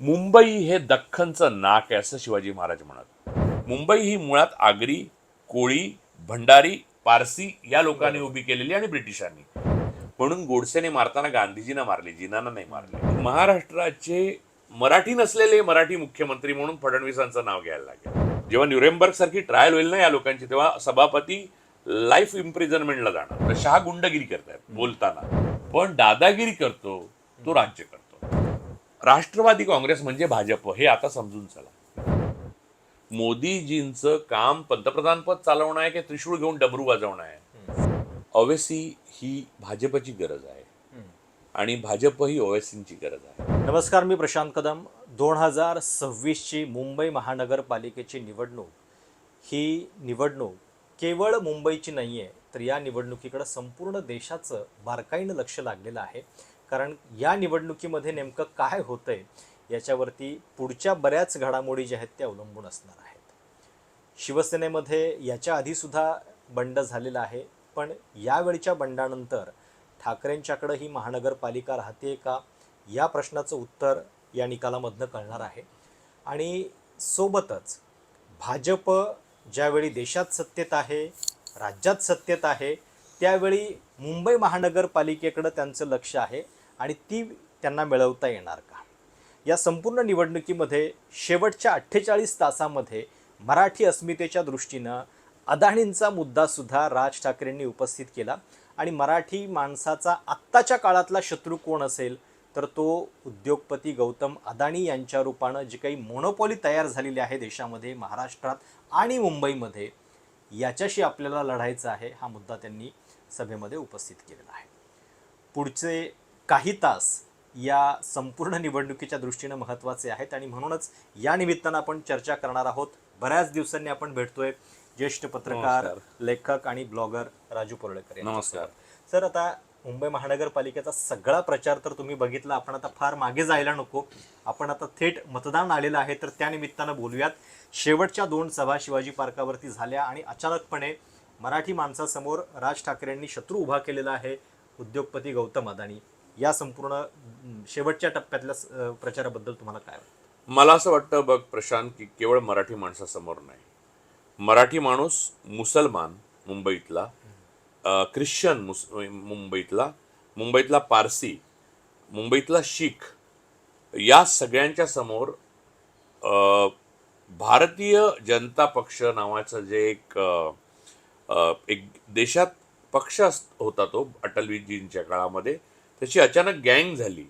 मुंबई हे दख्खनचं नाक आहे असं शिवाजी महाराज म्हणत. मुंबई ही मुळात आगरी, कोळी, भंडारी, पारसी या लोकांनी उभी केलेली आणि ब्रिटिशांनी. म्हणून गोडसेने मारताना गांधीजींना मारले, जिनांना नाही मारले. महाराष्ट्राचे मराठी नसलेले मराठी मुख्यमंत्री म्हणून फडणवीसांचं नाव घ्यायला लागेल. जेव्हा न्यूरेमबर्ग सारखी ट्रायल होईल ना या लोकांची, तेव्हा सभापती लाईफ इम्प्रिझनमेंटला जाणार. तर शहा गुंडगिरी करतायत बोलताना, पण दादागिरी करतो तो राज्य करतो. राष्ट्रवादी काँग्रेस म्हणजे भाजप हे आता समजून चला. मोदीजींचं काम पंतप्रधान पद चालवणं आहे की त्रिशूळ घेऊन डमरू वाजवणं आहे. ओवेसी ही भाजपची गरज आहे आणि भाजप ही ओवेसींची गरज आहे. नमस्कार, मी प्रशांत कदम. 2026ची मुंबई महानगरपालिकेची निवडणूक ही निवडणूक केवळ मुंबईची नाही आहे, तर या निवडणुकीकडे संपूर्ण देशाचं बारकाईनं लक्ष लागलेलं आहे. कारण या निवडणुकीमध्ये नेमकं काय होतंय याच्यावरती पुढच्या बऱ्याच घडामोडी ज्या आहेत त्या अवलंबून असणार आहेत. शिवसेनेमध्ये याच्या आधीसुद्धा बंड झालेला आहे, पण यावेळच्या बंडानंतर ठाकरेंच्याकडं ही महानगरपालिका राहते का या प्रश्नाचं उत्तर या निकालामधनं कळणार आहे. आणि सोबतच भाजप ज्यावेळी देशात सत्तेत आहे, राज्यात सत्तेत आहे, त्यावेळी मुंबई महानगरपालिकेकडं त्यांचं लक्ष आहे आणि ती त्यांना मिळवता येणार का. या संपूर्ण निवडणुकीमध्ये शेवटच्या 48 तासामध्ये मराठी अस्मितेच्या दृष्टीनं अदाणींचा मुद्दासुद्धा राज ठाकरेंनी उपस्थित केला. आणि मराठी माणसाचा आत्ताच्या काळातला शत्रू कोण असेल तर तो उद्योगपती गौतम अदाणी यांच्या रूपानं जी काही मोनोपॉली तयार झालेली आहे देशामध्ये, महाराष्ट्रात आणि मुंबईमध्ये, याच्याशी आपल्याला लढायचं आहे हा मुद्दा त्यांनी सभेमध्ये उपस्थित केलेला आहे. पुढचे काही तास या संपूर्ण निवडणुकीच्या दृष्टीनं महत्त्वाचे आहेत आणि म्हणूनच या निमित्तानं आपण चर्चा करणार आहोत. बऱ्याच दिवसांनी आपण भेटतोय ज्येष्ठ पत्रकार, लेखक आणि ब्लॉगर राजू परुळेकर. नमस्कार सर. आता मुंबई महानगरपालिकेचा सगळा प्रचार तर तुम्ही बघितला, आपण आता फार मागे जायला नको. आपण आता थेट मतदान आलेलं आहे तर त्या निमित्तानं बोलूयात. शेवटच्या 2 सभा शिवाजी पार्कावरती झाल्या आणि अचानकपणे मराठी माणसासमोर राज ठाकरेंनी शत्रू उभा केलेला आहे, उद्योगपती गौतम अदाणी. या संपूर्ण शेवटच्या टप्प्यातल्या प्रचाराबद्दल तुम्हाला काय वाटतं? मला असं वाटतं बघ प्रशांत, की केवळ मराठी माणसासमोर नाही, मराठी माणूस, मुसलमान मुंबईतला, ख्रिश्चन मुंबईतला पारसी, मुंबईतला शीख, या सगळ्यांच्या समोर भारतीय जनता पक्ष नावाचं जे एक देशात पक्ष होता तो अटलजींच्या काळामध्ये, त्याची अचानक गँग झाली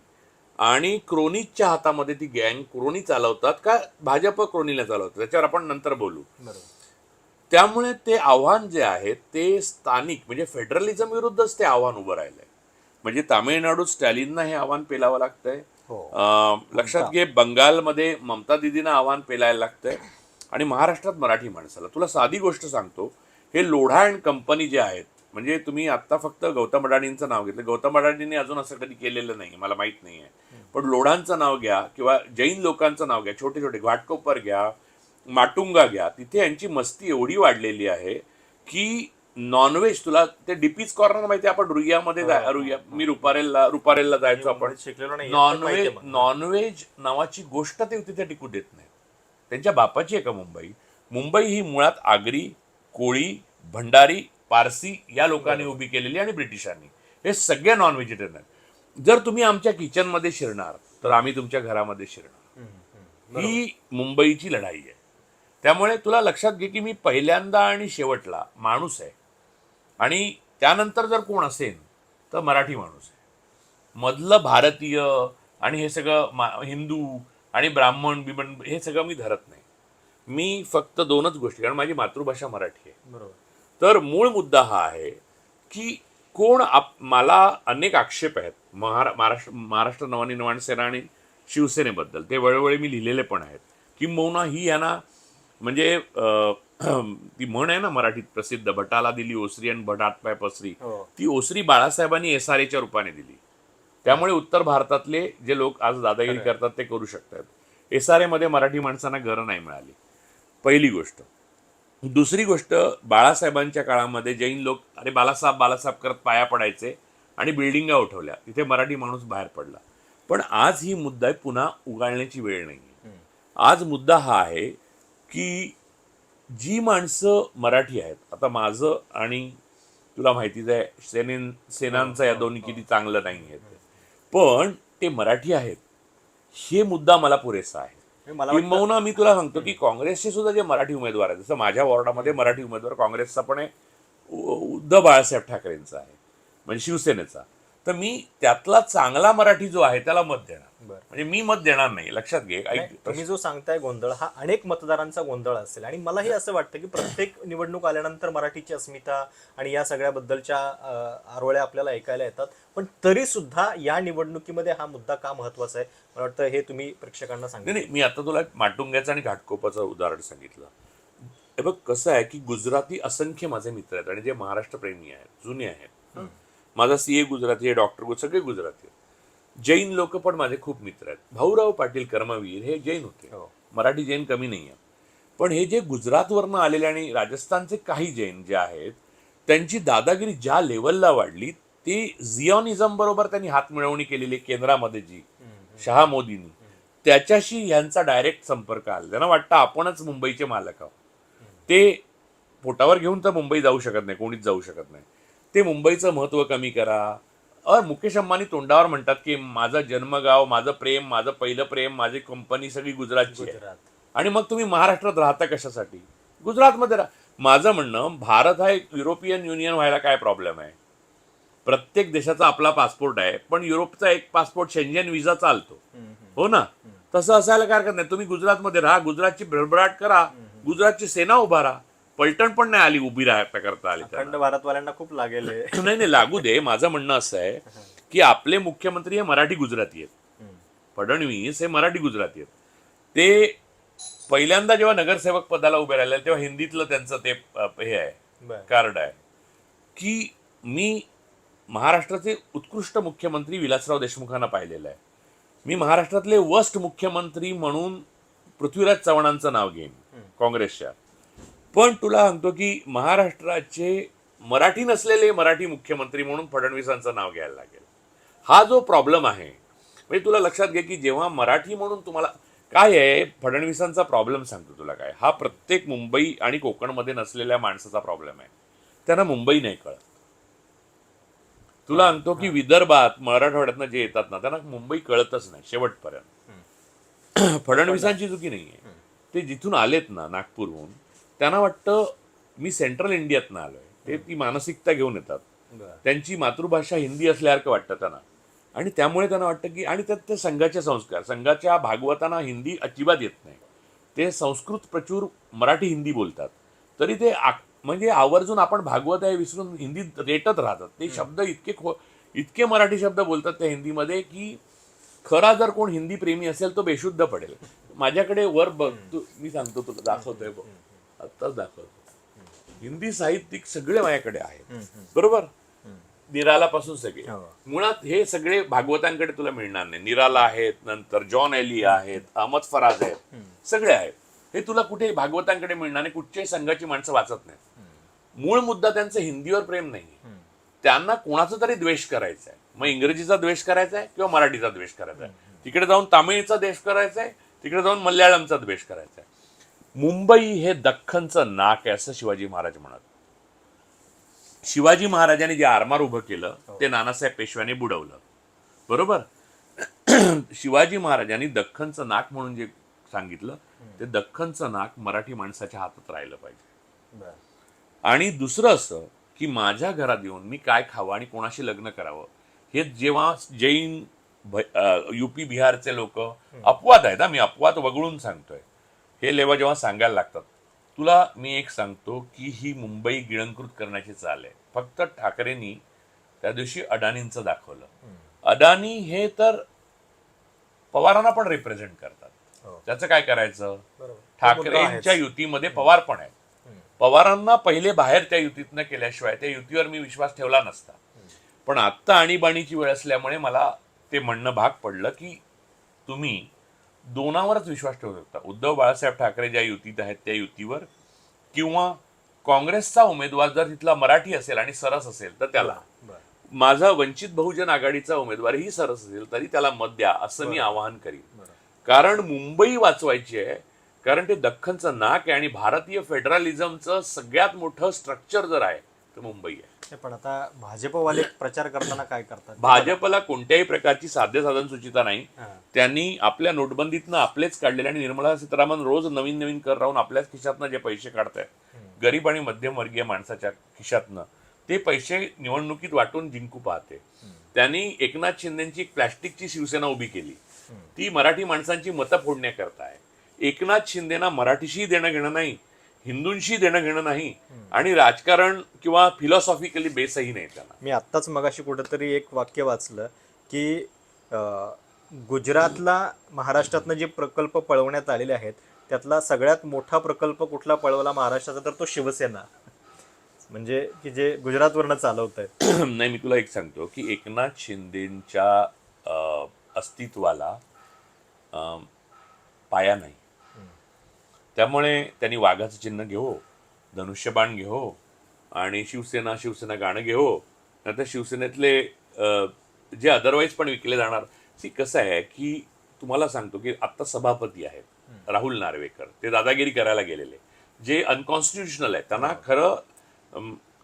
आणि क्रोनीच्या हातामध्ये ती गँग. क्रोनी चालवतात का भाजप क्रोनीला चालवतात त्याच्यावर आपण नंतर बोलू. त्यामुळे ते आव्हान जे आहे ते स्थानिक म्हणजे फेडरलिझम विरुद्धच ते आव्हान उभं राहिलंय. म्हणजे तामिळनाडूत स्टॅलिनना हे आव्हान पेलावं लागतंय. लक्षात घे, बंगालमध्ये ममता दिदींना आव्हान पेलायला लागतंय आणि महाराष्ट्रात मराठी माणसाला. तुला साधी गोष्ट सांगतो, हे लोढा अँड कंपनी जे आहेत, म्हणजे तुम्ही आत्ता फक्त गौतम अडाणींचं नाव घेतलं. गौतम अडाणींनी अजून असं कधी केलेलं नाही, मला माहीत नाही आहे. पण लोढांचं नाव घ्या किंवा जैन लोकांचं नाव घ्या, छोटे छोटे घाटकोपर घ्या, माटुंगा घ्या, तिथे यांची मस्ती एवढी वाढलेली आहे की नॉनव्हेज, तुला ते डीपीज कॉर्नर माहिती आहे, आपण रुईयामध्ये मी रुपारेलला जायचो आपण. नॉनव्हेज नावाची गोष्ट ते तिथे टिकू देत नाही. त्यांच्या बापाची आहे का मुंबई? मुंबई ही मुळात आगरी, कोळी, भंडारी, पारसी या लोकांनी उभी केलेली आणि ब्रिटिशांनी. हे सगळे नॉन व्हेजिटेरियन आहेत. जर तुम्ही आमच्या किचनमध्ये शिरणार तर आम्ही तुमच्या घरामध्ये शिरणार. ही मुंबईची लढाई आहे. त्यामुळे तुला लक्षात घे की मी पहिल्यांदा आणि शेवटला माणूस आहे आणि त्यानंतर जर कोण असेल तर मराठी माणूस आहे. मधलं भारतीय आणि हे सगळं हिंदू आणि ब्राह्मण बिमण हे सगळं मी धरत नाही. मी फक्त 2च गोष्टी, कारण माझी मातृभाषा मराठी आहे. बरोबर. तर मूळ मुद्दा हा आहे की मला अनेक आक्षेप आहेत महाराष्ट्र नवनिर्माण सेना आणि शिवसेनेबद्दल. ते वेळोवेळी मी लिहिलेले पण आहेत. किंबहुना ही यांना म्हणजे ती म्हण आहे ना मराठीत प्रसिद्ध, भटाला दिली ओसरी आणि भट हातपाय पसरी. ती ओसरी बाळासाहेबांनी SRAच्या रूपाने दिली. त्यामुळे उत्तर भारतातले जे लोक आज दादागिरी करतात ते करू शकतात. SRA मध्ये मराठी माणसांना घरं नाही मिळाली, पहिली गोष्ट. दुसरी गोष्ट, बाळासाहेबांच्या काळामध्ये जैन लोक अरे बालासाहेब बालासाहेब करत पाया पडायचे आणि बिल्डिंगा उठवल्या, तिथे मराठी माणूस बाहेर पडला. पण आज ही मुद्दा पुन्हा उगाळण्याची वेळ नाही. आज मुद्दा हा आहे की जी माणसं मराठी आहेत, आता माझं आणि तुला माहितीच आहे सेनांचं या दोन्ही किती चांगलं नाही आहे, पण ते मराठी आहेत हे मुद्दा मला पुरेसा आहे. मला वाटतं किंबहुना मी तुला सांगतो की काँग्रेसचे सुद्धा जे मराठी उमेदवार आहेत, जसं माझ्या वॉर्डामध्ये मराठी उमेदवार काँग्रेसचा पण आहे, उद्धव बाळासाहेब ठाकरेंचा आहे, म्हणजे शिवसेनेचा. तर मी त्यातला चांगला मराठी जो आहे त्याला मत देणार. बरं. म्हणजे मी मत देणार नाही, लक्षात घे. नाही, तुम्ही जो सांगताय गोंधळ हा अनेक मतदारांचा गोंधळ असेल आणि मलाही असं वाटतं की प्रत्येक निवडणूक आल्यानंतर मराठीची अस्मिता आणि या सगळ्याबद्दलच्या आरोळ्या आपल्याला ऐकायला येतात, पण तरी सुद्धा या निवडणुकीमध्ये हा मुद्दा का महत्वाचा आहे मला वाटतं हे तुम्ही प्रेक्षकांना नाही सांगितलं. नाही, मी आता तुला माटुंग्याचं आणि घाटकोपाचं उदाहरण सांगितलं. हे बघ कसं आहे की गुजराती असंख्य माझे मित्र आहेत आणि जे महाराष्ट्र प्रेमी आहेत, जुने आहेत. माझा सीए गुजराती आहे, डॉक्टर सगळे गुजराती आहेत. जैन लोक पण माझे खूप मित्र आहेत. भाऊराव पाटील कर्मवीर हे जैन होते, हो. मराठी जैन कमी नाही आहे. पण हे जे गुजरातवरनं आलेले आणि राजस्थानचे काही जैन जे आहेत, त्यांची दादागिरी ज्या लेवलला वाढली, ते झिओनिझम बरोबर त्यांनी हात मिळवणी केलेली केंद्रामध्ये जी शहा मोदींनी, त्याच्याशी यांचा डायरेक्ट संपर्क आला. त्यांना वाटतं आपणच मुंबईचे मालक आहोत. ते पोटावर घेऊन तर मुंबई जाऊ शकत नाही, कोणीच जाऊ शकत नाही. ते मुंबईचं महत्त्व कमी करा. मुकेश अंबानी तोंडावर म्हणतात की माझं जन्मगाव, माझं प्रेम, माझं पहिलं प्रेम, माझी कंपनी सगळी गुजरातची आहे. गुजरात. आणि मग तुम्ही महाराष्ट्रात राहता कशासाठी? गुजरातमध्ये राहा. माझं म्हणणं, भारत हा एक युरोपियन युनियन व्हायला काय प्रॉब्लेम आहे? प्रत्येक देशाचा आपला पासपोर्ट आहे, पण युरोपचा एक पासपोर्ट शेंजेन व्हिसा चालतो, हो ना? तसं असायला काय हरकत नाही. तुम्ही गुजरातमध्ये राहा, गुजरातची भरभराट करा, गुजरातची सेना उभारा. पलटण पण नाही आली, उभी राहता करता आली त्यांना. अखंड भारतवाल्यांना खूप लागेल हे. नाही नाही, लागू दे. माझं म्हणणं असं आहे की आपले मुख्यमंत्री हे मराठी गुजराती आहेत. फडणवीस हे मराठी गुजराती आहेत. ते पहिल्यांदा जेव्हा नगरसेवक पदाला उभे राहिले तेव्हा हिंदीतलं त्यांचं ते हे आहे, बरं. कार्ड आहे की मी महाराष्ट्राचे उत्कृष्ट मुख्यमंत्री विलासराव देशमुखांना पाहिलेलं आहे. मी महाराष्ट्रातले वर्स्ट मुख्यमंत्री म्हणून पृथ्वीराज चव्हाणांचं नाव घेईन काँग्रेसच्या. पण तुला सांगतो की महाराष्ट्राचे मराठी नसलेले मराठी मुख्यमंत्री म्हणून फडणवीसांचं नाव घ्यायला लागेल. हा जो प्रॉब्लेम आहे, म्हणजे तुला लक्षात घे की जेव्हा मराठी म्हणून तुम्हाला काय आहे, फडणवीसांचा प्रॉब्लेम सांगतो तुला काय. हा प्रत्येक मुंबई आणि कोकणमध्ये नसलेल्या माणसाचा प्रॉब्लेम आहे. त्यांना मुंबई नाही कळत. तुला सांगतो की विदर्भात मराठवाड्यातनं जे येतात ना, त्यांना मुंबई कळतच नाही शेवटपर्यंत. फडणवीसांची चुकी नाही आहे. ते जिथून आलेत ना, नागपूरहून, त्यांना वाटतं मी सेंट्रल इंडियातनं आलोय. ते ती मानसिकता घेऊन येतात. त्यांची मातृभाषा हिंदी असल्यासारखं वाटतं त्यांना, आणि त्यामुळे त्यांना वाटतं की, आणि त्यात ते संघाचे संस्कार, संघाच्या भागवतांना हिंदी अजिबात येत नाही. ते संस्कृत प्रचूर मराठी हिंदी बोलतात, तरी ते म्हणजे आवर्जून आपण भागवत आहे विसरून हिंदीत रेटत राहतात. ते शब्द इतके मराठी शब्द बोलतात त्या हिंदीमध्ये की खरा जर कोण हिंदी प्रेमी असेल तो बेशुद्ध पडेल. माझ्याकडे वर बघ, मी सांगतो तुला, दाखवतोय बघ, आत्ताच दाखवतो. हिंदी साहित्यिक सगळे माझ्याकडे आहेत, बरोबर. निरालापासून सगळे. मुळात हे सगळे भागवतांकडे तुला मिळणार नाही. निराला आहेत, नंतर जॉन एली आहेत, अहमद फराज आहेत, सगळे आहेत. हे तुला कुठे भागवतांकडे मिळणार नाही. कुठच्याही संघाची माणसं वाचत नाहीत. मूळ मुद्दा त्यांचं हिंदीवर प्रेम नाही. त्यांना कोणाचा तरी द्वेष करायचा आहे. मग इंग्रजीचा द्वेष करायचा आहे किंवा मराठीचा द्वेष करायचा आहे. तिकडे जाऊन तामिळचा द्वेष करायचा आहे, तिकडे जाऊन मल्याळमचा द्वेष करायचा आहे. मुंबई हे दख्खनचं नाक आहे असं शिवाजी महाराज म्हणत. शिवाजी महाराजांनी जे आरमार उभं केलं ते नानासाहेब पेशव्यांनी बुडवलं, बरोबर. शिवाजी महाराजांनी दख्खनचं नाक म्हणून जे सांगितलं, ते दख्खनचं नाक मराठी माणसाच्या हातात राहिलं पाहिजे. आणि दुसरं असं की माझ्या घरात येऊन मी काय खावं आणि कोणाशी लग्न करावं, हे जेव्हा जैन युपी बिहारचे लोक, अपवाद आहेत, मी अपवाद वगळून सांगतोय, हे जेव्हा सांगायला लागतात, तुला मी एक सांगतो की ही मुंबई गिळंकृत करण्याची चाल आहे. फक्त ठाकरेंनी त्या दिवशी अडाणींचं दाखवलं. अडाणी हे तर पवारांना पण रिप्रेझेंट करतात. त्याचं काय करायचं? ठाकरेंच्या युतीमध्ये पवार पण आहे. पवारांना पहिले बाहेर त्या युतीतनं केल्याशिवाय त्या युतीवर मी विश्वास ठेवला नसता. पण आत्ता आणीबाणीची वेळ असल्यामुळे मला ते म्हणणं भाग पडलं की तुम्ही दोनावरच विश्वास ठेवू शकता. उद्धव बाळासाहेब ठाकरे ज्या युतीत आहेत त्या युतीवर, किंवा काँग्रेसचा उमेदवार जर तिथला मराठी असेल आणि सरस असेल तर त्याला. माझा वंचित बहुजन आघाडीचा उमेदवारही सरस असेल तरी त्याला मत द्या असं मी आवाहन करीन. कारण मुंबई वाचवायची आहे. कारण ते दख्खनचं नाक आहे आणि भारतीय फेडरलिझमचं सगळ्यात मोठं स्ट्रक्चर जर आहे तर मुंबई आहे. पण आता भाजपवाले प्रचार करताना काय करतात? भाजपला कोणत्याही प्रकारची साध्य साधन सुचिता नाही. हां. त्यांनी आपल्या नोटबंदीतनं आपलेच काढलेले आणि निर्मला सीतारामन रोज नवीन नवीन कर राहून आपल्याच खिशातनं जे पैसे काढतायत गरीब आणि मध्यमवर्गीय माणसाच्या खिशातनं ते पैसे निवडणुकीत वाटून जिंकू पाहते. त्यांनी एकनाथ शिंदेची एक प्लॅस्टिकची शिवसेना उभी केली. ती मराठी माणसांची मतं फोडण्याकरता आहे. एकनाथ शिंदेना मराठीशी देणं घेणं नाही, हिंदूंशी देणं घेणं नाही आणि राजकारण किंवा फिलॉसॉफिकली बेसही नाही त्यांना. मी आत्ताच मगाशी कुठेतरी एक वाक्य वाचलं की गुजरातला महाराष्ट्रातनं जे प्रकल्प पळवण्यात आलेले आहेत त्यातला सगळ्यात मोठा प्रकल्प कुठला पळवला महाराष्ट्राचा तर तो शिवसेना, म्हणजे की जे गुजरातवरनं चालवत आहेत. नाही, मी तुला एक सांगतो की एकनाथ शिंदेच्या अस्तित्वाला पाया नाही. त्यामुळे त्यांनी वाघाचं चिन्ह घेऊ, धनुष्यबाण घेऊ आणि शिवसेना शिवसेना गाणं घेऊ, नंतर शिवसेनेतले जे अदरवाईज पण विकले जाणार. कसं आहे की तुम्हाला सांगतो की आत्ता सभापती आहेत राहुल नार्वेकर, ते दादागिरी करायला गेलेले जे अनकॉन्स्टिट्युशनल आहे. त्यांना खरं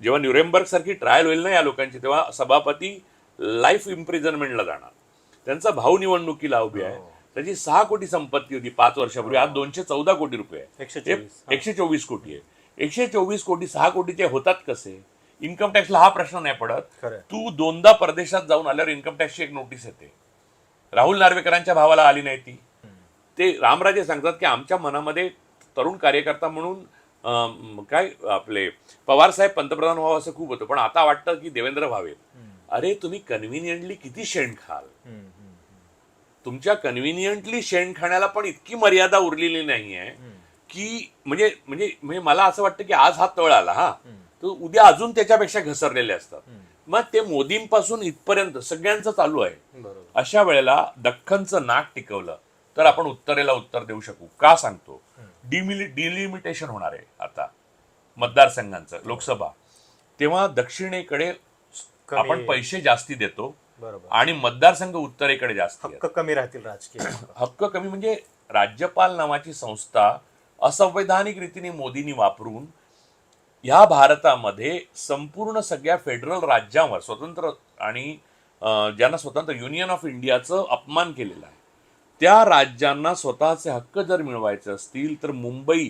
जेव्हा न्यूरेमबर्ग सारखी ट्रायल होईल ना या लोकांची तेव्हा सभापती लाईफ इम्प्रिझनमेंटला जाणार. त्यांचा भाऊ निवडणुकीला उभी आहे. त्याची 6 कोटी संपत्ती होती 5 वर्षापूर्वी, आज 214 कोटी रुपये आहे. 124 कोटी आहे. 124 कोटी 6 कोटीचे होतात कसे? इन्कम टॅक्सला हा प्रश्न नाही पडत. तू 2दा परदेशात जाऊन आल्यावर इन्कम टॅक्सची एक नोटीस येते. राहुल नार्वेकरांच्या भावाला आली नाही ती. ते रामराजे सांगतात की आमच्या मनामध्ये तरुण कार्यकर्ता म्हणून काय आपले पवार साहेब पंतप्रधान व्हावं असं खूप होतं, पण आता वाटतं की देवेंद्र व्हावे. अरे तुम्ही कन्व्हिनियंटली किती शेण खाल? तुमच्या कन्व्हिनियंटली शेण खाण्याला पण इतकी मर्यादा उरलेली नाहीये की म्हणजे म्हणजे म्हणजे मला असं वाटतं की आज हा तळ आला हा तर उद्या अजून त्याच्यापेक्षा घसरलेले असतात. मग ते मोदींपासून इथपर्यंत सगळ्यांचं चालू आहे. अशा वेळेला दख्खनचं नाक टिकवलं तर आपण उत्तरेला उत्तर देऊ शकू. का सांगतो? डिलिमिटेशन होणार आहे आता मतदारसंघांचं लोकसभा, तेव्हा दक्षिणेकडे आपण पैसे जास्ती देतो आणि मतदारसंघ उत्तरेकडे जास्त हक्क कमी राहतील राजकीय. हक्क कमी म्हणजे राज्यपाल नावाची संस्था असंवैधानिक रीतीने मोदींनी वापरून ह्या भारतामध्ये संपूर्ण सगळ्या फेडरल राज्यांवर स्वतंत्र आणि ज्यांना स्वतंत्र युनियन ऑफ इंडियाचं अपमान केलेला आहे. त्या राज्यांना स्वतःचे हक्क जर मिळवायचे असतील तर मुंबई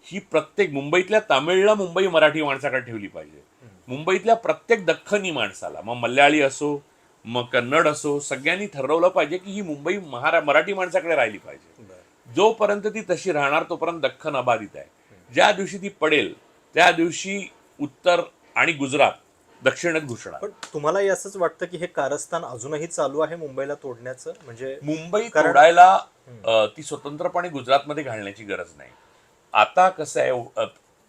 ही प्रत्येक मुंबईतल्या तामिळला मुंबई मराठी माणसाकडे ठेवली पाहिजे. मुंबईतल्या प्रत्येक दख्खनी माणसाला, मग मल्याळी असो मग कन्नड असो, सगळ्यांनी ठरवलं पाहिजे की ही मुंबई मराठी माणसाकडे राहिली पाहिजे. जोपर्यंत ती तशी राहणार तोपर्यंत दख्खन अबाधित आहे. ज्या दिवशी ती पडेल त्या दिवशी उत्तर आणि गुजरात दक्षिणेत घुसणार. पण तुम्हालाही असंच वाटतं की हे कारस्थान अजूनही चालू आहे मुंबईला तोडण्याचं? म्हणजे मुंबई तोडायला ती स्वतंत्रपणे गुजरातमध्ये घालण्याची गरज नाही. आता कसं आहे,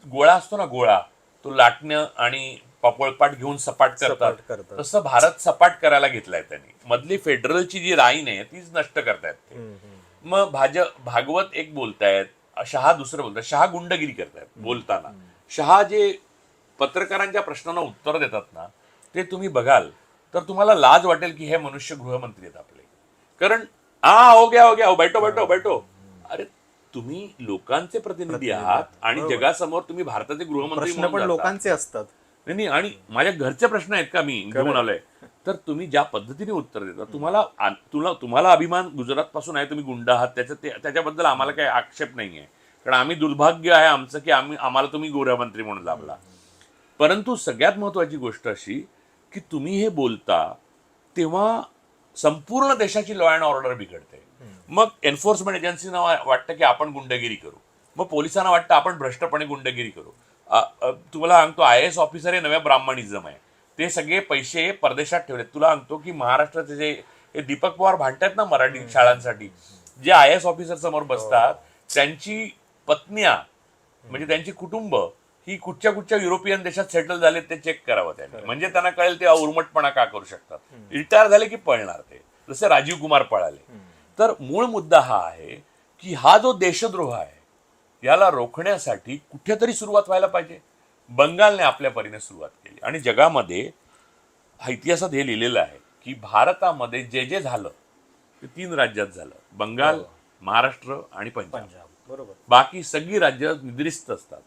गोळा असतो ना गोळा, तो लाटणं आणि पोळपाट घेऊन सपाट करतात, तसं भारत सपाट करायला घेतलाय त्यांनी. मधली फेडरलची जी लाईन आहे तीच नष्ट करतायत. मग भागवत एक बोलतायत, शहा दुसरं बोलतात. शहा गुंडगिरी करतायत बोलताना. शहा जे पत्रकारांच्या प्रश्नांना उत्तर देतात ना ते तुम्ही बघाल तर तुम्हाला लाज वाटेल की हे मनुष्य गृहमंत्री आहेत आपले. कारण हो गया बैठो. अरे तुम्ही लोकांचे प्रतिनिधी आहात आणि जगासमोर तुम्ही भारताचे गृहमंत्री पण लोकांचे असतात. नाही, आणि माझ्या घरचे प्रश्न आहेत का मी घेऊन आलोय, तर तुम्ही ज्या पद्धतीने उत्तर देता तुम्हाला अभिमान गुजरात पासून आहे, तुम्ही गुंड आहात, त्याच्याबद्दल आम्हाला काही आक्षेप नाहीये. कारण आम्ही दुर्भाग्य आहे आमचं की आम्हाला तुम्ही गृहमंत्री म्हणून लाभला. परंतु सगळ्यात महत्वाची गोष्ट अशी की तुम्ही हे बोलता तेव्हा संपूर्ण देशाची लॉ अँड ऑर्डर बिघडते. मग एन्फोर्समेंट एजन्सीना वाटतं की आपण गुंडगिरी करू, मग पोलिसांना वाटतं आपण भ्रष्टपणे गुंडगिरी करू. तुम्हाला सांगतो IAS ऑफिसर हे नव्या ब्राह्मणिझम आहे. ते सगळे पैसे परदेशात ठेवलेत. तुला सांगतो की महाराष्ट्राचे जे दीपक पवार भांडतात ना मराठी शाळांसाठी, जे IAS ऑफिसर समोर बसतात त्यांची पत्न्या म्हणजे त्यांची कुटुंब ही कुठच्या युरोपियन देशात सेटल झाले ते चेक करावं त्यांनी, म्हणजे त्यांना कळेल ते उर्मटपणा का करू शकतात. रिटायर झाले की पळणार ते, जसे राजीव कुमार पळाले. तर मूळ मुद्दा हा आहे की हा जो देशद्रोह आहे याला रोखण्यासाठी कुठेतरी सुरुवात व्हायला पाहिजे. बंगालने आपल्या परीने सुरुवात केली आणि जगामध्ये इतिहासात हे लिहिलेलं आहे की भारतामध्ये जे जे झालं ते 3 राज्यात झालं, बंगाल, महाराष्ट्र आणि पंजाब. पंजाब बरोबर. बाकी सगळी राज्य निद्रिस्त असतात.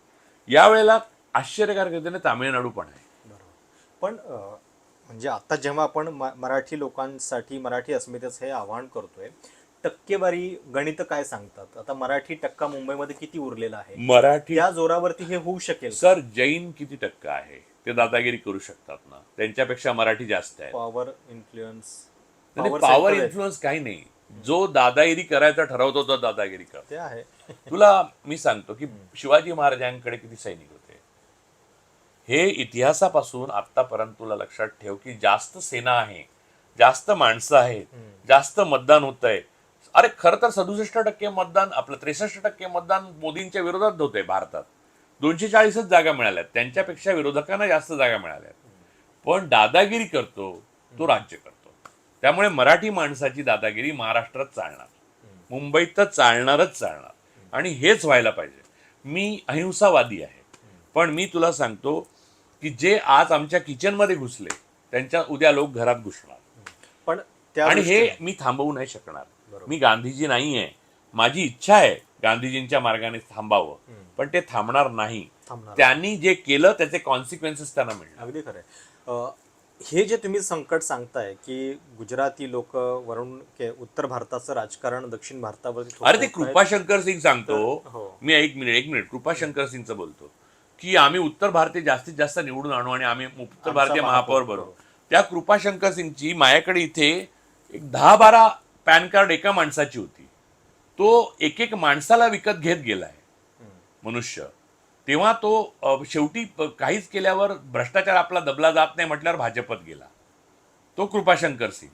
यावेळेला आश्चर्यकारक रीतीने तामिळनाडू पण आहे. बरोबर. पण म्हणजे आता जेव्हा आपण मराठी लोकांसाठी मराठी अस्मितेचं हे आवाहन करतोय, टक्केवारी गणित काय सांगतात? आता मराठी टक्का मुंबईमध्ये किती उरलेला आहे? मराठी त्या जोरावरती हे होऊ शकेल? सर, जैन किती टक्का आहे? ते दादागिरी करू शकतात ना, त्यांच्यापेक्षा मराठी जास्त आहे. पॉवर इन्फ्लुएन्स, पॉवर इन्फ्लुएन्स काही नाही. जो दादागिरी करायचा ठरवतो तो दादागिरी करतो. ते आहे. तुला मी सांगतो की शिवाजी महाराजांकडे किती सैनिक होते. हे इतिहासापासून आतापर्यंत तुला लक्षात ठेव की जास्त सेना आहे, जास्त माणसं आहेत, जास्त मतदान होत आहे. अरे खरं तर 67% मतदान, आपलं 63% मतदान मोदींच्या विरोधात होतंय भारतात. 240च जागा मिळाल्यात, त्यांच्यापेक्षा विरोधकांना जास्त जागा मिळाल्यात. पण दादागिरी करतो तो राज्य करतो. त्यामुळे मराठी माणसाची दादागिरी महाराष्ट्रात चालणार, मुंबईत तर चालणारच चालणार, आणि हेच व्हायला पाहिजे. मी अहिंसावादी आहे, पण मी तुला सांगतो की जे आज आमच्या किचनमध्ये घुसले त्यांच्या उद्या लोक घरात घुसणार. पण त्या आणि हे मी थांबवू नाही शकणार. मी गांधीजी नाही आहे. माझी इच्छा आहे गांधीजींच्या मार्गाने थांबावं, पण ते थांबणार नाही. त्यांनी जे केलं त्याचे कॉन्सिक्वेन्सेस त्यांना मिळणार. अगदी खरंय. हे जे तुम्ही संकट सांगताय की गुजराती लोक वरून उत्तर भारताचं राजकारण दक्षिण भारतावरती, अरे ते कृपाशंकर सिंग सांगतो. हो. मी एक मिनिट कृपाशंकर सिंगचं बोलतो की आम्ही उत्तर भारतीय जास्तीत जास्त निवडून आणू आणि आम्ही उत्तर भारतीय महापौर बनवू. त्या कृपाशंकर सिंगची माझ्याकडे इथे एक 10-12 पॅन कार्ड एका माणसाची होती. तो एक माणसाला विकत घेत गेलाय मनुष्य. तेव्हा तो शेवटी काहीच केल्यावर भ्रष्टाचार आपला दबला जात नाही म्हटल्यावर भाजपत गेला. तो कृपाशंकर सिंग.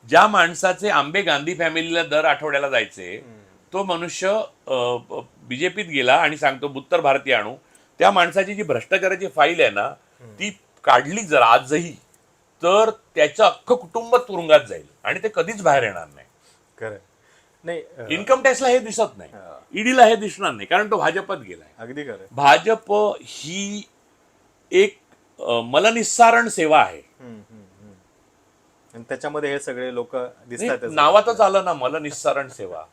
ज्या माणसाचे आंबे गांधी फॅमिलीला दर आठवड्याला जायचे, तो मनुष्य बीजेपीत गेला आणि सांगतो उत्तर भारतीय आणू. त्या माणसाची जी भ्रष्टाचाराची फाईल आहे ना, ती काढली जर आजही तर त्याचं अख्खं कुटुंब तुरुंगात जाईल आणि ते कधीच बाहेर येणार नाही. खरं नाही. इन्कम टॅक्सला हे दिसत नाही, ईडीला हे दिसणार नाही, कारण तो भाजपात गेलाय. अगदी खरं. भाजप ही एक मलनिस्सारण सेवा आहे. आणि त्याच्यामध्ये हे सगळे लोक दिसतात. नावातच आलं ना, मलनिस्सारण सेवा.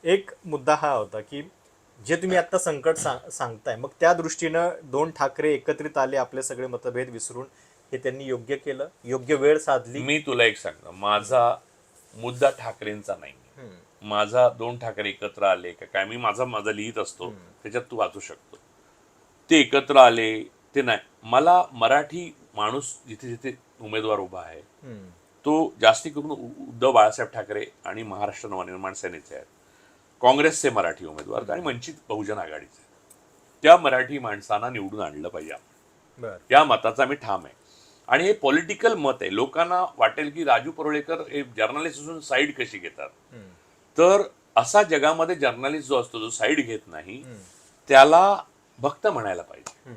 एक मुद्दा हा होता की जे तुम्ही आता संकट सांगताय, मग त्या दृष्टीनं 2 ठाकरे एकत्रित आले, आपले सगळे मतभेद विसरून. हे त्यांनी योग्य केलं, योग्य वेळ साधली. मी तुला एक सांगतो, माझा मुद्दा ठाकरेंचा नाही. माझा 2 ठाकरे एकत्र आले का काय, मी माझा लिहित असतो, त्याच्यात तू वाचू शकतो. ते एकत्र आले ते नाही. मला मराठी माणूस जिथे जिथे उमेदवार उभा आहे तो जास्ती करून उद्धव बाळासाहेब ठाकरे आणि महाराष्ट्र नवनिर्माण सेनेचे आहेत, काँग्रेसचे मराठी उमेदवार आणि वंचित बहुजन आघाडीचे. त्या मराठी माणसांना निवडून आणलं पाहिजे आपण. या मताचा मी ठाम आहे. आणि हे पॉलिटिकल मत आहे. लोकांना वाटेल की राजू परुळेकर हे जर्नलिस्ट असून साईड कशी घेतात, तर असा जगामध्ये जर्नलिस्ट जो असतो, जो साईड घेत नाही, त्याला भक्त म्हणायला पाहिजे.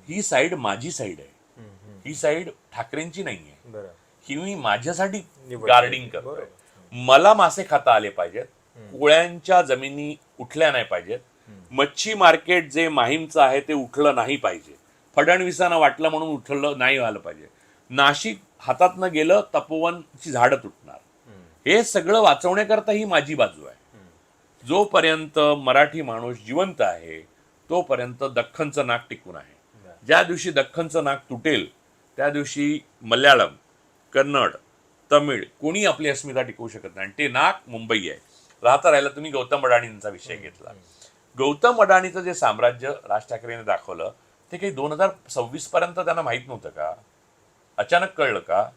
ही साईड माझी साईड आहे, ही साईड ठाकरेंची नाही आहे. ही मी माझ्यासाठी गार्डिंग करतोय. मला मासे खाता आले पाहिजेत, कोळ्यांच्या जमिनी उठल्या नाही पाहिजेत, मच्छी मार्केट जे माहीमचं आहे ते उठलं नाही पाहिजे, फडणवीसांना वाटलं म्हणून उठलं नाही व्हायला पाहिजे, नाशिक हातातनं गेलं तपोवनची झाडं तुटणार. हे सगळं वाचवण्याकरता ही माझी बाजू आहे. जोपर्यंत मराठी माणूस जिवंत आहे तोपर्यंत दख्खनचं नाक टिकून आहे. ज्या दिवशी दख्खनचं नाक तुटेल त्या दिवशी मल्याळम, कन्नड, तमिळ कोणी आपली अस्मिता टिकवू शकत नाही. आणि ते नाक मुंबई आहे. राहिला तुम्ही गौतम अडाणींचा विषय घेतला. गौतम अडाणीचं जे साम्राज्य राज ठाकरेंनी दाखवलं ते काही 2026 पर्यंत त्यांना माहित नव्हतं का? अचानक कळलं का?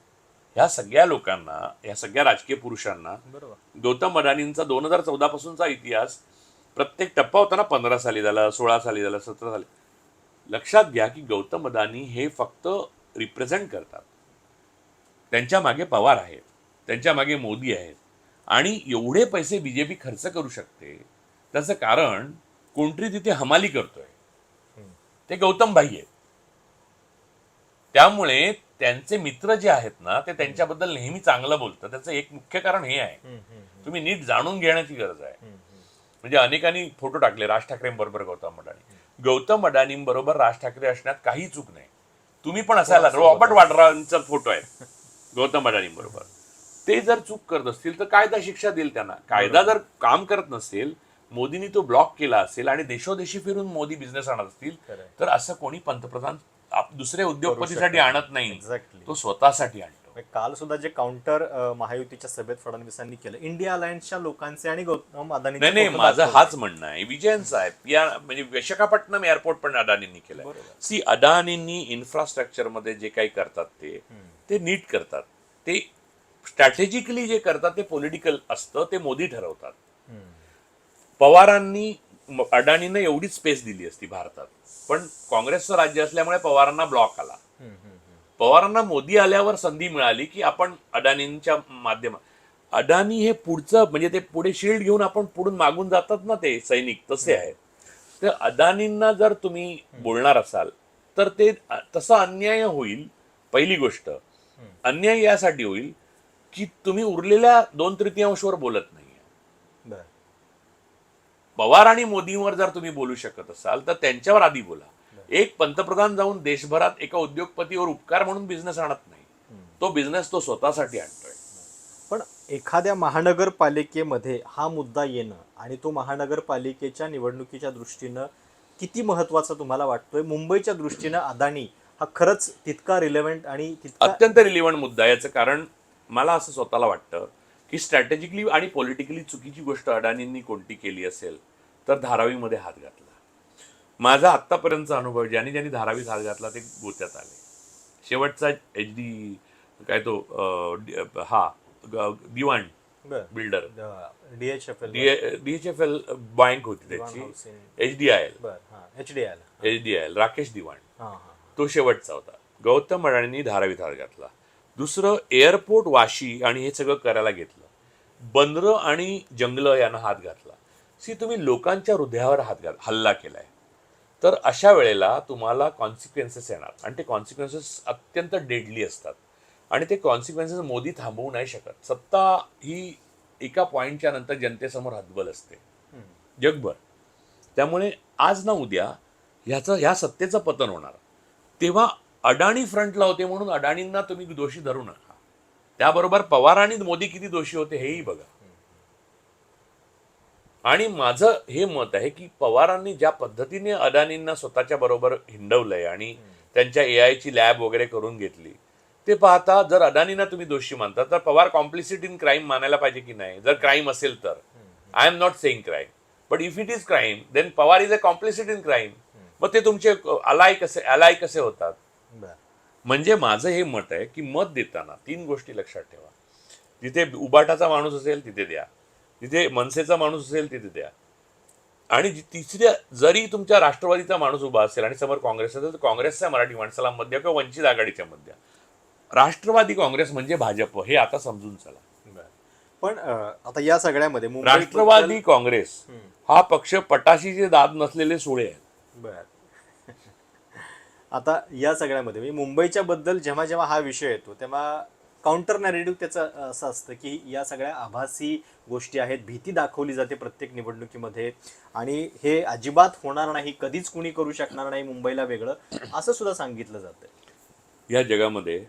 ह्या सगळ्या लोकांना, ह्या सगळ्या राजकीय पुरुषांना गौतम अडाणींचा 2014 पासूनचा इतिहास, प्रत्येक टप्पा होता ना, 15 साली झाला, 16 साली झाला, 17 साली. लक्षात घ्या की गौतम अडाणी हे फक्त रिप्रेझेंट करतात. त्यांच्या मागे पवार आहेत, त्यांच्या मागे मोदी आहेत. आणि एवढे पैसे बीजेपी खर्च करू शकते त्याचं कारण कोणतरी तिथे हमाली करतोय, ते गौतम भाई आहेत. त्यामुळे त्यांचे मित्र जे आहेत ना ते त्यांच्याबद्दल नेहमी चांगलं बोलतात. त्याचं एक मुख्य कारण हे आहे, तुम्ही नीट जाणून घेण्याची गरज आहे. म्हणजे अनेकांनी फोटो टाकले राज ठाकरेंबरोबर गौतम अडाणी. गौतम अडाणींबरोबर राज ठाकरे असण्यात काही चूक नाही. तुम्ही पण असायला. रॉबर्ट वाड्रांचा फोटो आहे गौतम अडाणी बरोबर. ते जर चूक करत असतील तर कायदा शिक्षा देईल त्यांना. कायदा जर काम करत नसेल, मोदींनी तो ब्लॉक केला असेल आणि देशोदेशी फिरून मोदी बिझनेस आणत असतील, तर असं कोणी पंतप्रधान दुसरे उद्योगपतीसाठी आणत नाही, एक्झॅक्टली. तो स्वतःसाठी आणतो. काल सुद्धा जे काउंटर महायुतीच्या सभेत फडणवीसांनी केलं, इंडिया अलायन्सच्या लोकांचे आणि गौतम अदानी. नाही, माझं हाच म्हणणं आहे. विजयन साहेब या म्हणजे विशाखापट्टणम एअरपोर्ट पण अदानींनी केलंय. सी, अदानींनी इन्फ्रास्ट्रक्चर मध्ये जे काही करतात ते नीट करतात. ते स्ट्रॅटेजिकली जे करतात ते पॉलिटिकल असतं, ते मोदी ठरवतात. पवारांनी अडाणींना एवढीच स्पेस दिली असती भारतात, पण काँग्रेसचं राज्य असल्यामुळे पवारांना ब्लॉक आला. पवारांना मोदी आल्यावर संधी मिळाली की आपण अडाणींच्या माध्यमात. अडाणी हे पुढचं म्हणजे ते पुढे शिल्ड घेऊन आपण पुढून मागून जातात ना, ते सैनिक तसे आहेत. तर अडाणींना जर तुम्ही बोलणार असाल तर ते तसा अन्याय होईल. पहिली गोष्ट, अन्याय यासाठी होईल की तुम्ही उरलेल्या 2/3 बोलत नाही. पवार आणि मोदींवर जर तुम्ही बोलू शकत असाल तर त्यांच्यावर आधी बोला. एक पंतप्रधान जाऊन देशभरात एका उद्योगपतीवर उपकार म्हणून बिझनेस आणत नाही. तो बिझनेस तो स्वतःसाठी आणतोय. पण एखाद्या महानगरपालिकेमध्ये हा मुद्दा येणं आणि तो महानगरपालिकेच्या निवडणुकीच्या दृष्टीनं किती महत्वाचा तुम्हाला वाटतोय? मुंबईच्या दृष्टीनं अदानी हा खरंच तितका रिलेव्हंट आणि तितका अत्यंत रिलिव्हंट मुद्दा आहे. याचं कारण मला असं स्वतःला वाटतं की स्ट्रॅटेजिकली आणि पॉलिटिकली चुकीची गोष्ट अडाणींनी कोणती केली असेल तर धारावीमध्ये हात घातला. माझा आत्तापर्यंतचा अनुभव, ज्यांनी धारावीत हात घातला ते गोत्यात आले. शेवटचा HD काय तो दिवाण बिल्डर, DHFL बँक होती त्याची, HDIL राकेश दिवाण, तो शेवटचा होता. गौतम अडाणींनी धारावीत हात घातला. दुसरं, एअरपोर्ट वाशी आणि हे सगळं करायला घेतलं. बंदरं आणि जंगलं यांना हात घातला. तुम्ही लोकांच्या हृदयावर हल्ला केलाय. तर अशा वेळेला तुम्हाला कॉन्सिक्वेन्सेस येणार आणि ते कॉन्सिक्वेन्सेस अत्यंत डेडली असतात आणि ते कॉन्सिक्वेन्सेस मोदी थांबवू नाही शकत. सत्ता ही एका पॉईंटच्या नंतर जनतेसमोर हतबल असते जगभर. त्यामुळे आज ना उद्या ह्या सत्तेचं पतन होणार. तेव्हा अडाणी फ्रंटला होते म्हणून अडाणींना तुम्ही दोषी धरू नका. त्याबरोबर पवार आणि मोदी किती दोषी होते हेही बघा. आणि माझं हे मत आहे की पवारांनी ज्या पद्धतीने अडाणींना स्वतःच्या बरोबर हिंडवलंय आणि त्यांच्या AI ची लॅब वगैरे करून घेतली, ते पाहता जर अडाणींना तुम्ही दोषी मानता तर पवार कॉम्प्लिसिट इन क्राईम मानायला पाहिजे की नाही? जर क्राईम असेल तर, I am not saying crime, but if it is crime then Pawar is a complicit in crime. मग ते तुमचे अलाय कसे होतात? म्हणजे माझं हे मत आहे की मत देताना 3 गोष्टी लक्षात ठेवा. जिथे उबाटाचा माणूस असेल तिथे द्या, जिथे मनसेचा माणूस असेल तिथे द्या, आणि तिसऱ्या जरी तुमच्या राष्ट्रवादीचा माणूस उभा असेल आणि समोर काँग्रेस असेल तर काँग्रेसच्या मराठी माणसाला मत द्या किंवा वंचित आघाडीच्या मत द्या. राष्ट्रवादी काँग्रेस म्हणजे भाजप हे आता समजून चला. पण आता या सगळ्यामध्ये राष्ट्रवादी काँग्रेस हा पक्ष पटाशीचे दाद नसलेले सुळे आहेत. आता या सगळ्यामध्ये मुंबईच्या बद्दल जेव्हा हा विषय येतो तेव्हा काउंटर नॅरेटिव्ह त्याचं असं असतं की या सगळ्या आभासी गोष्टी आहेत, भीती दाखवली जाते प्रत्येक निवडणुकीमध्ये आणि हे अजिबात होणार नाही, कधीच कुणी करू शकणार नाही मुंबईला वेगळं, असं सुद्धा सांगितलं जातं. या जगामध्ये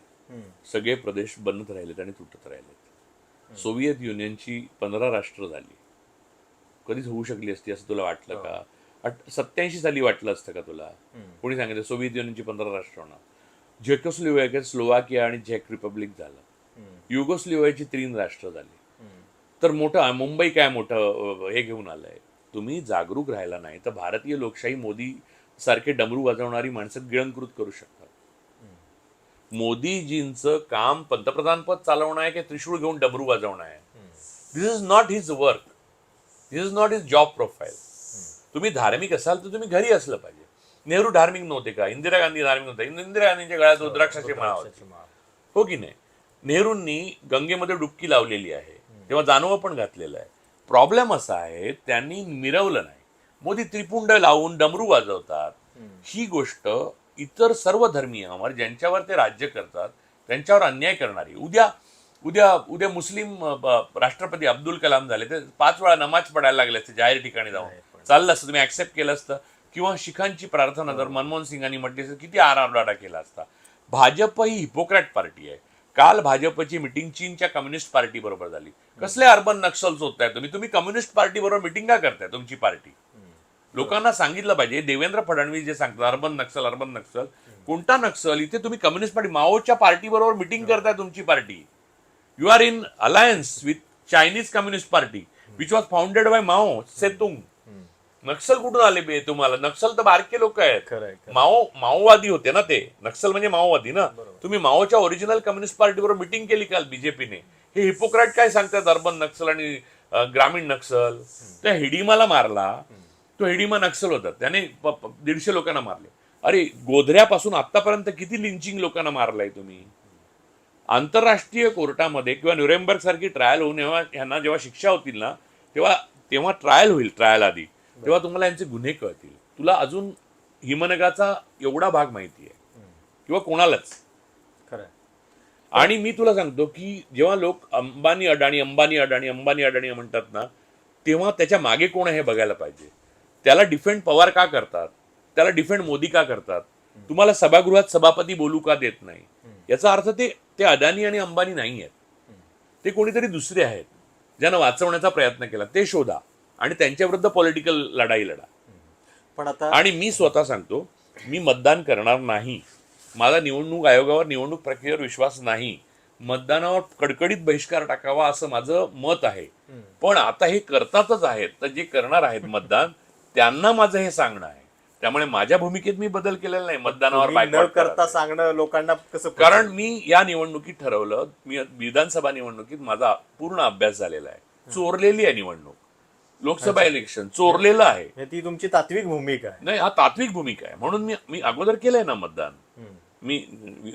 सगळे प्रदेश बनत राहिलेत आणि तुटत राहिलेत. सोव्हिएत युनियनची 15 राष्ट्र झाली. कधीच होऊ शकली असती असं तुला वाटलं का? 87 साली वाटलं असतं का तुला? कोणी सांगितलं सोव्हिएत युनियनची 15 राष्ट्र होणार? स्लोवाकिया आणि झेक रिपब्लिक झालं. युगोस्लोव्हियाची 3 राष्ट्र झाली. तर मोठं मुंबई काय मोठं हे घेऊन आलंय? तुम्ही जागरूक राहिला नाही तर भारतीय लोकशाही मोदी सारखे डमरू वाजवणारी माणसं गिळंकृत करू शकतात. मोदीजींचं काम पंतप्रधान पद चालवणं आहे की त्रिशूळ घेऊन डमरू वाजवणं आहे? This is not his work, this is not his job profile. तुम्ही धार्मिक असाल तर तुम्ही घरी असलं पाहिजे. नेहरू धार्मिक नव्हते का? इंदिरा गांधी धार्मिक नव्हते? इंदिरा गांधींच्या गळ्यात रुद्राक्षाची माळा होती, हो की नाही? नेहरूंनी गंगेमध्ये डुबकी लावलेली आहे, तेव्हा जानवं पण घातलेलं आहे. प्रॉब्लेम असा आहे त्यांनी मिरवलं नाही. मोदी त्रिपुंड लावून डमरू वाजवतात. ही गोष्ट इतर सर्व धर्मीयांवर ज्यांच्यावर ते राज्य करतात त्यांच्यावर अन्याय करणारी. उद्या मुस्लिम राष्ट्रपती अब्दुल कलाम झाले, ते 5 वेळा नमाज पडायला लागले असते जाहीर ठिकाणी जाऊन, चाललं असतं, तुम्ही ऍक्सेप्ट केलं असतं? किंवा शिखांची प्रार्थना जर मनमोहन सिंगांनी म्हटली असतं किती आरडाओरडा केला असता. भाजप ही हिपोक्रॅट पार्टी आहे. काल भाजपची मिटिंग चीनच्या कम्युनिस्ट पार्टी बरोबर झाली. कसले अर्बन नक्सल्स होत आहे तुम्ही कम्युनिस्ट पार्टी बरोबर मिटिंग का करताय? तुमची पार्टी लोकांना सांगितलं पाहिजे. देवेंद्र फडणवीस जे सांगतात अर्बन नक्सल कोणता नक्सल? इथे तुम्ही कम्युनिस्ट पार्टी माओच्या पार्टी बरोबर मिटिंग करताय. तुमची party you are in alliance with Chinese communist party which was founded by Mao Tsetung. Naxal कुठून आले बे तुम्हाला? नक्सल तर बारके लोक आहेत. खरंय. माओवादी होते ना ते. नक्सल म्हणजे माओवादी ना. तुम्ही माओच्या ओरिजिनल कम्युनिस्ट पार्टी बरोबर मिटिंग केली काल बीजेपीने. हे हिपोक्रॅट काय सांगतात अर्बन नक्सल आणि ग्रामीण नक्सल? त्या हिडीमाला मारला. तो हिडीमा नक्सल होता. त्याने 150 लोकांना मारले. अरे गोधऱ्यापासून आतापर्यंत किती लिंचिंग लोकांना मारलंय तुम्ही? आंतरराष्ट्रीय कोर्टामध्ये किंवा न्यूरेमबर्ग सारखी ट्रायल होऊन ह्यांना जेव्हा शिक्षा होतील ना तेव्हा ट्रायल होईल. ट्रायल आधी तेव्हा तुम्हाला यांचे गुन्हे कळतील. तुला अजून हिमनगाचा एवढा भाग माहिती आहे किंवा कोणालाच? खरंय. आणि मी तुला सांगतो की जेव्हा लोक अंबानी अडाणी म्हणतात ना तेव्हा त्याच्या मागे कोण आहे हे बघायला पाहिजे. त्याला डिफेंड पवार का करतात? त्याला डिफेंड मोदी का करतात? तुम्हाला सभागृहात सभापती बोलू का देत नाही? याचा अर्थ ते अदानी आणि अंबानी नाही आहेत. ते कोणीतरी दुसरे आहेत ज्यांना वाचवण्याचा प्रयत्न केला. ते शोधा आणि त्यांच्याविरुद्ध पॉलिटिकल लढाई लढा. पण आता आणि मी स्वतः सांगतो मी मतदान करणार नाही. माझा निवडणूक आयोगावर निवडणूक प्रक्रियेवर विश्वास नाही. मतदानावर कडकडीत बहिष्कार टाकावा असं माझं मत आहे. पण आता हे करतातच आहेत तर जे करणार आहेत मतदान त्यांना माझं हे सांगणं आहे. त्यामुळे माझ्या भूमिकेत मी बदल केलेला नाही. मतदानावर तुम्ही न बायकॉट करता करायचं. सांगणं लोकांना कसं कारण मी या निवडणुकीत ठरवलं. मी विधानसभा निवडणुकीत माझा पूर्ण अभ्यास झालेला आहे. चोरलेली आहे निवडणूक. लोकसभा इलेक्शन चोरलेलं आहे. म्हणजे ती तुमची तात्विक भूमिका आहे. नाही हा तात्विक भूमिका आहे. म्हणून मी अगोदर केलंय ना मतदान. मी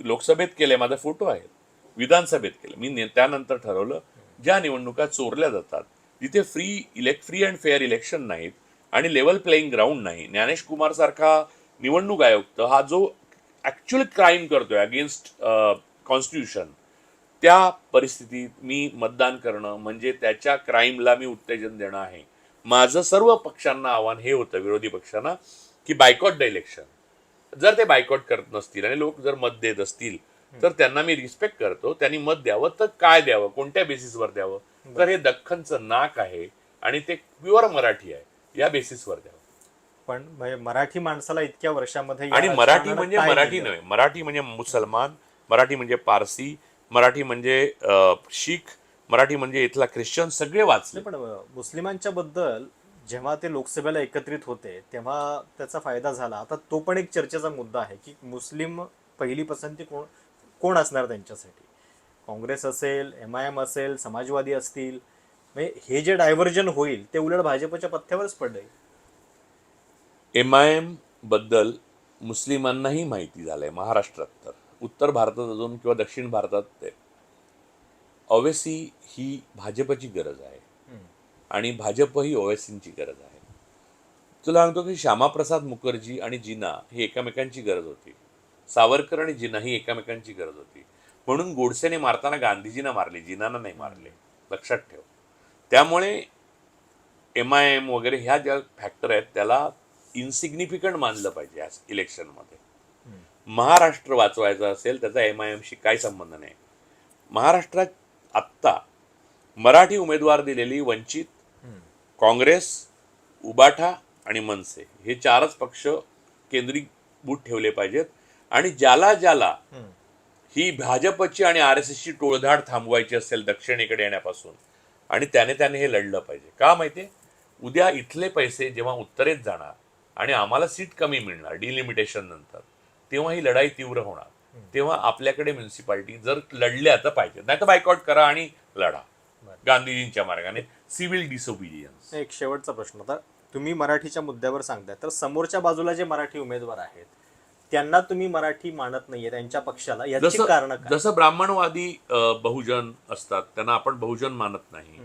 लोकसभेत केलंय. माझा फोटो आहे. विधानसभेत केलं. मी त्यानंतर ठरवलं ज्या निवडणुका चोरल्या जातात जिथे फ्री अँड फेअर इलेक्शन नाहीत आणि लेवल प्लेइंग ग्राउंड नाही. ज्ञानेश कुमार सारखा निवडणूक आयुक्त हा जो ऍक्च्युअल क्राईम करतोय अगेन्स्ट कॉन्स्टिट्यूशन त्या परिस्थितीत मी मतदान करणं म्हणजे त्याच्या क्राईमला मी उत्तेजन देणं आहे. माझं सर्व पक्षांना आव्हान हे होतं विरोधी पक्षांना की बायकॉट द इलेक्शन. जर ते बायकॉट करत नसतील आणि लोक जर मत देत असतील तर त्यांना मी रिस्पेक्ट करतो. त्यांनी मत द्यावं तर काय द्यावं कोणत्या बेसिसवर द्यावं? तर हे दख्खनचं नाक आहे आणि ते प्युअर मराठी आहे या बेसिसवर द्यावं. पण म्हणजे मराठी माणसाला इतक्या वर्षामध्ये या आणि मराठी राजकारणात म्हणजे काय मराठी दिलं? नव्हे. मराठी म्हणजे मुसलमान, मराठी म्हणजे पारसी, मराठी म्हणजे शीख, मराठी म्हणजे इथला ख्रिश्चन सगळे वाचले. नाही, पण मुस्लिमांच्या बद्दल जेव्हा ते लोकसभेला एकत्रित होते तेव्हा त्याचा फायदा झाला. आता तो पण एक चर्चेचा मुद्दा आहे की मुस्लिम पहिली पसंती कोण असणार त्यांच्यासाठी? काँग्रेस असेल, MIM असेल, समाजवादी असतील. म्हणजे हे जे डायव्हर्जन होईल ते उलट भाजपच्या पथ्यावरच पडलंय. MIM बद्दल मुस्लिमांनाही माहिती झालंय महाराष्ट्रात. तर उत्तर भारतात अजून किंवा दक्षिण भारतात ओवेसी ही भाजपची गरज आहे आणि भाजप ही ओवेसींची गरज आहे. तुला सांगतो की श्यामाप्रसाद मुखर्जी आणि जिना ही एकमेकांची गरज होती. सावरकर आणि जिना ही एकमेकांची गरज होती. म्हणून गोडसेने मारताना गांधीजींना मारले, जिनांना नाही मारले. लक्षात ठेव. त्यामुळे MIM वगैरे ह्या ज्या फॅक्टर आहेत त्याला इनसिग्निफिकंट मानलं पाहिजे या इलेक्शनमध्ये. महाराष्ट्र वाचवायचा असेल त्याचा MIMशी काही संबंध नाही. महाराष्ट्रात आत्ता मराठी उमेदवार दिलेली वंचित, काँग्रेस, उबाठा आणि मनसे हे 4च पक्ष केंद्रीभूत ठेवले पाहिजेत. आणि ज्याला ही भाजपची आणि RSSची टोळधाड थांबवायची असेल दक्षिणेकडे येण्यापासून आणि त्याने हे लढलं पाहिजे. का माहितीये? उद्या इथले पैसे जेव्हा उत्तरेत जाणार आणि आम्हाला सीट कमी मिळणार डिलिमिटेशन नंतर तेव्हा ही लढाई तीव्र होणार. तेव्हा आपल्याकडे म्युन्सिपाल्टी जर लढल्या तर पाहिजे, नाही तर बायकॉट करा आणि लढा गांधीजींच्या मार्गाने. Civil disobedience. एक शेवटचा प्रश्न. आता तुम्ही मराठीच्या मुद्द्यावर सांगताय तर समोरच्या बाजूला जे मराठी उमेदवार आहेत त्यांना तुम्ही मराठी मानत नाहीये त्यांच्या पक्षाला, याची कारण काय? जसं ब्राह्मणवादी बहुजन असतात त्यांना आपण बहुजन मानत नाही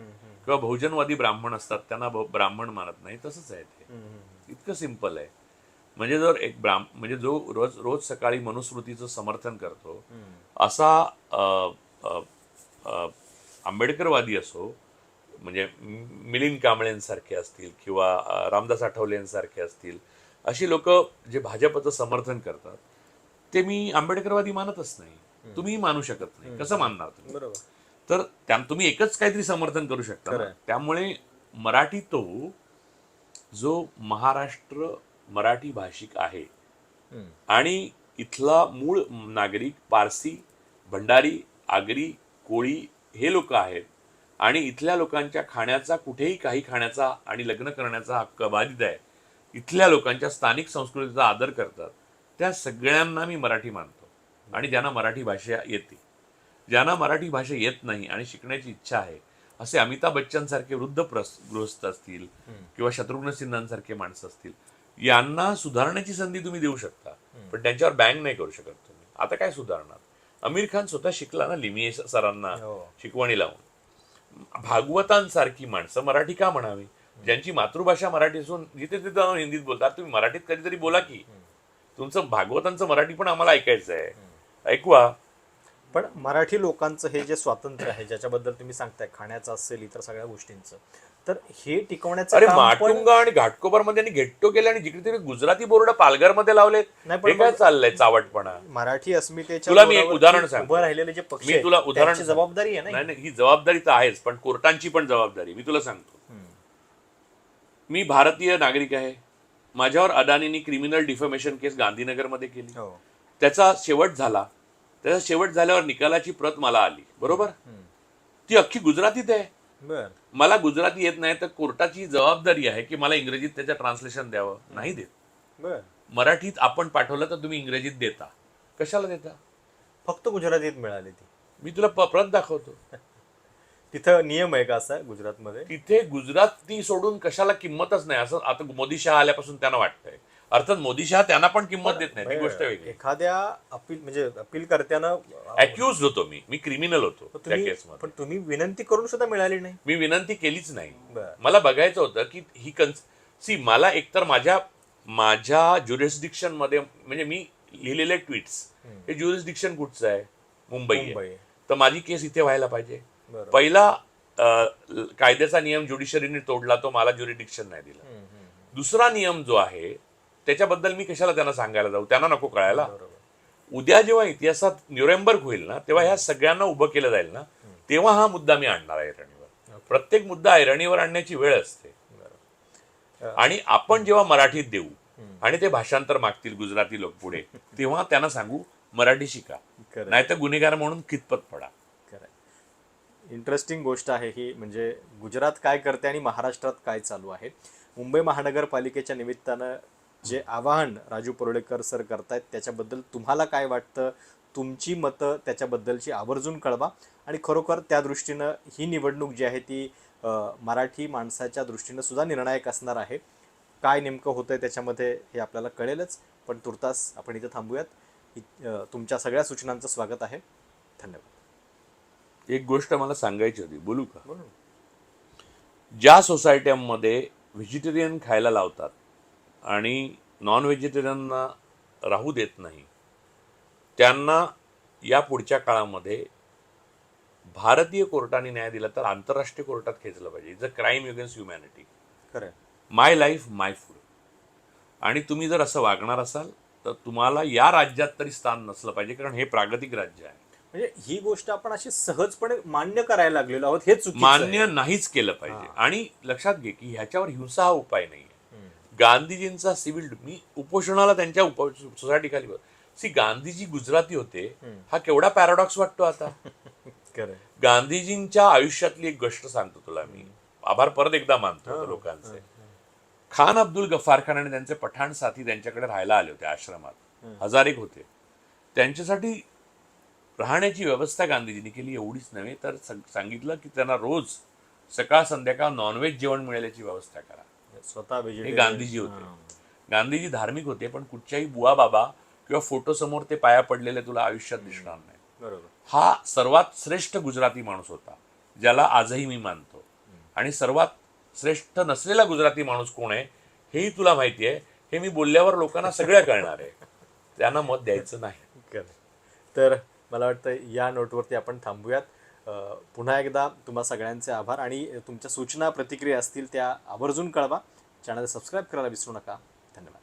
किंवा बहुजनवादी ब्राह्मण असतात त्यांना ब्राह्मण मानत नाही, तसंच आहे ते. इतकं सिंपल आहे. म्हणजे जर एक म्हणजे जो रोज सकाळी मनुस्मृतीचं समर्थन करतो असा आंबेडकरवादी असो, म्हणजे मिलिंद कांबळेंसारखे असतील किंवा रामदास आठवलेंसारखे असतील, अशी लोक जे भाजपचं समर्थन करतात ते मी आंबेडकरवादी मानतच नाही. तुम्ही मानू शकत नाही. कसं मानणार तुम्ही? बरोबर. तर त्या तुम्ही एकच काहीतरी समर्थन करू शकता ना. खरंय. त्यामुळे मराठी तो जो महाराष्ट्र मराठी भाषिक आहे हम्म. आणि इथला मूळ नागरिक पारसी, भंडारी, आगरी, कोळी हे लोक आहेत आणि इथल्या लोकांच्या खाण्याचा कुठेही काही खाण्याचा आणि लग्न करण्याचा हक्क बाधित आहे. इथल्या लोकांच्या स्थानिक संस्कृतीचा आदर करतात. त्या सगळ्यांना मी मराठी मानतो आणि ज्यांना मराठी भाषा येते. ज्यांना मराठी भाषा येत नाही आणि शिकण्याची इच्छा आहे असे अमिताभ बच्चन सारखे वृद्ध गृहस्थ असतील किंवा शत्रुघ्न सिन्हांसारखे माणसं असतील, यांना सुधारण्याची संधी तुम्ही देऊ शकता, पण त्यांच्यावर बँग नाही करू शकत तुम्ही. आता काय सुधारणार? आमिर खान स्वतः शिकला ना लिमिये सरांना हो. शिकवणी लावून. भागवतांसारखी माणसं मराठी का म्हणावी? ज्यांची मातृभाषा मराठी असून जिथे तिथे जाऊन हिंदीत बोलतात, तुम्ही मराठीत कधीतरी बोला की. तुमचं भागवतांचं मराठी पण आम्हाला ऐकायचं आहे, ऐकवा. पण मराठी लोकांचं हे जे स्वातंत्र्य आहे ज्याच्याबद्दल तुम्ही सांगताय, खाण्याचं असेल इतर सगळ्या गोष्टींचं, तर हे टिकवण्याचं अरे काम पण माटुंगा आणि घाटकोपर मध्ये घेट्टो केले आणि जिकडे तिकडे गुजराती बोर्ड पालघरमध्ये लावलेत. नाही, पण हे काय मग चाललंय चावटपणा? मराठी अस्मितेच्या तुला मी एक जोरावरती उदाहरण सांगतो. उभं राहिलेले जे पक्ष मी आहेत, तुला उदाहरण त्यांची जबाबदारी आहे नाही ना. नाही, ही जबाबदारी तर आहेच, पण कोर्टांची पण जबाबदारी. मी तुला सांगतो, मी भारतीय नागरिक आहे. माझ्यावर अदानींनी क्रिमिनल डिफमेशन केस गांधीनगरमध्ये केली. हो. त्याचा शेवट झाला. त्याचा शेवट झाल्यावर निकालाची प्रत मला आली, बरोबर? ती अख्खी गुजरातीत आहे. बर. मला गुजराती येत नाही, तर कोर्टाची जबाबदारी आहे की मला इंग्रजीत त्याचं ट्रान्सलेशन द्यावं. नाही देत. बर. मराठीत आपण पाठवलं तर तुम्ही इंग्रजीत देता. कशाला देता? फक्त गुजरातीत मिळाली ती. मी तुला प्रत दाखवतो. तिथं नियम आहे का असा गुजरातमध्ये? तिथे गुजराती सोडून कशाला किंमतच नाही असं आता मोदी शहा आल्यापासून त्यांना वाटतंय. अर्थात मोदी शहा त्यांना पण किंमत देत नाही, ती गोष्ट वेगळी. एखाद्या अपील म्हणजे अपील करत्यानं अक्युज होतो मी क्रिमिनल होतो त्या केसमध्ये. पण तुम्ही विनंती करून सुद्धा मिळाली नाही. मी विनंती केलीच नाही. बरं. मला बघायचं होतं की ही मला एकतर माझ्या ज्युरिस्डिक्शन मध्ये, म्हणजे मी लिहिलेले ट्विट्स, हे ज्युरिस्डिक्शन कुठचं आहे? मुंबई आहे. तर माझी केस इथे व्हायला पाहिजे. बरं. पहिला कायद्याचा नियम ज्युडिशरीने तोडला, तो मला ज्युरिडिक्शन नाही दिला. दुसरा नियम जो आहे त्याच्याबद्दल मी कशाला त्यांना सांगायला जाऊ? त्यांना नको कळायला. उद्या जेव्हा इतिहासात न्यूरेमबर्ग होईल ना, तेव्हा ह्या सगळ्यांना उभं केलं जाईल ना, तेव्हा हा मुद्दा मी आणणार आहे ऐरणीवर. प्रत्येक मुद्दा ऐरणीवर आणण्याची वेळ असते. आणि आपण जेव्हा मराठीत देऊ आणि ते भाषांतर मागतील गुजराती लोक पुढे, तेव्हा त्यांना सांगू मराठी शिका, नाहीतर गुन्हेगार म्हणून कितपत पडा. इंटरेस्टिंग गोष्ट आहे ही. म्हणजे गुजरात काय करते आणि महाराष्ट्रात काय चालू आहे. मुंबई महानगरपालिकेच्या निमित्तानं जे आवाहन राजू परुळेकर सर करतायत त्याच्याबद्दल तुम्हाला काय वाटतं? तुमची मतं त्याच्याबद्दलची आवर्जून कळवा. आणि खरोखर त्या दृष्टीनं ही निवडणूक जी आहे ती मराठी माणसाच्या दृष्टीनं सुद्धा निर्णायक असणार आहे. काय नेमकं होतंय त्याच्यामध्ये हे आपल्याला कळेलच. पण तुर्तास आपण इथं थांबूयात. तुमच्या सगळ्या सूचनांचं स्वागत आहे. धन्यवाद. एक गोष्ट मला सांगायची होती, बोलू का? ज्या सोसायट्यांमध्ये व्हेजिटेरियन खायला लावतात आणि नॉन व्हेजिटेरियनना राहू देत नाही, त्यांना या पुढच्या काळामध्ये भारतीय कोर्टाने न्याय दिला तर आंतरराष्ट्रीय कोर्टात खेचलं पाहिजे. It's a crime against humanity. खरं. माय लाईफ माय फूड. आणि तुम्ही जर असं वागणार असाल तर तुम्हाला या राज्यात तरी स्थान नसलं पाहिजे, कारण हे प्रागतिक राज्य आहे. म्हणजे ही गोष्ट आपण अशी सहजपणे मान्य करायला लागलेलो आहोत, हे चुकीचं मान्य आहे. नाहीच केलं पाहिजे. आणि लक्षात घे की ह्याच्यावर हिंसा हा उपाय नाहीये. गांधीजींचा सिव्हिल, मी उपोषणाला त्यांच्या सोसायटी खाली गांधीजी गुजराती होते, हा केवढा पॅराडॉक्स वाटतो आता. गांधीजींच्या आयुष्यातली एक गोष्ट सांगतो तुला मी. आभार परत एकदा मानतो लोकांचे. खान अब्दुल गफ्फार खान आणि त्यांचे पठाण साथी त्यांच्याकडे राहायला आले होते आश्रमात. 1000 होते. त्यांच्यासाठी राहण्याची व्यवस्था गांधीजींनी केली. एवढीच नव्हे तर सांगितलं की त्यांना रोज सकाळ संध्याकाळ नॉनव्हेज जेवण मिळाल्याची व्यवस्था करा. स्वतः हे गांधीजी होते. गांधीजी धार्मिक होते, पण कुठच्याही बुवा बाबा किंवा फोटो समोर ते पाया पडलेले तुला आयुष्यात दिसणार नाही. बरोबर. हा सर्वात श्रेष्ठ गुजराती माणूस होता, ज्याला आजही मी मानतो. आणि सर्वात श्रेष्ठ नसलेला गुजराती माणूस कोण आहे हेही तुला माहिती आहे. हे मी बोलल्यावर लोकांना सगळं कळणार आहे. त्यांना मत द्यायचं नाही. तर मला वाटतं या नोटवरती आपण थांबूयात. पुन्हा एकदा तुम्हा सगळ्यांचे आभार. आणि तुमच्या सूचना प्रतिक्रिया असतील त्या आवर्जून कळवा. चॅनल सबस्क्राईब करायला विसरू नका. धन्यवाद.